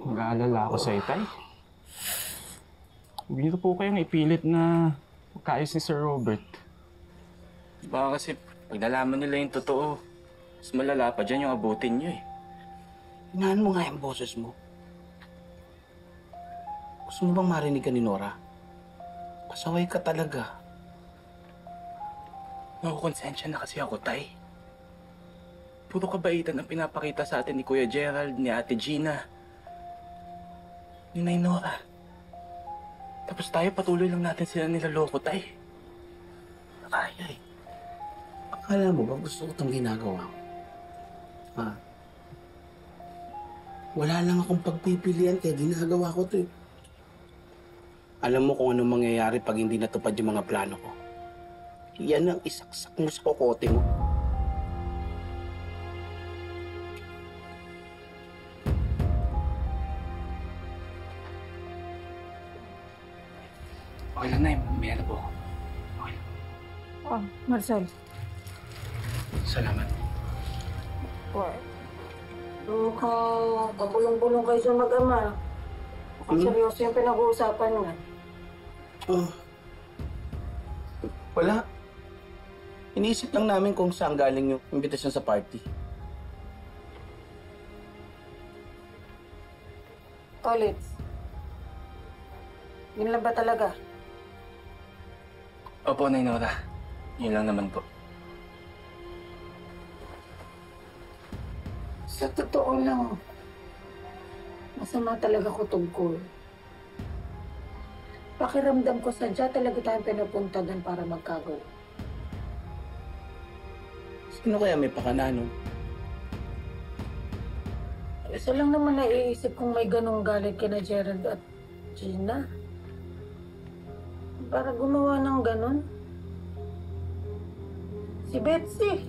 Mag-aalala ako sa itay. Hindi po kayong ipilit na magkaayos ni Sir Robert. Baka kasi pag nalaman nila yung totoo, mas malala pa dyan yung abutin nyo eh. Hinaan mo nga yung boses mo. Gusto mo bang marinig ka ni Nora? Pasaway ka talaga. Nakukonsensya na kasi ako, Tay. Puro kabaitan ang pinapakita sa atin ni Kuya Gerald, ni Ate Gina, ni Nay Nora. Tapos tayo patuloy lang natin sila nilaloko, Tay. Nakaya eh. Akala mo ba gusto ko itong ginagawa ko? Ha? Wala lang akong pagpipilian kaya ginagawa ko ito eh. Alam mo kung anong mangyayari pag hindi natupad yung mga plano ko. Yan ang isaksak mo sa kokote mo. Okay lang, Nay. May ano po ako. Okay lang. Oh, Marcel. Salamat. What? Mukhang pabulong-bulong kayo sa mag-ama. Mukhang seryoso yung pinag-uusapan nga. Oh. Wala. Iniisip lang namin kung saan galing yung invitation sa party. Tolits. Yun lang ba talaga? Opo, Nay Nora. Yun lang naman po. Sa totoo lang, masama talaga ko tungkol. Pakiramdam ko sadya talaga tayong pinapunta doon para magkagulo. Sino kaya may pakana nun? Isa lang naman naiisip kung may ganong galit kina Gerald at Gina. Para gumawa ng ganon. Si Betsy.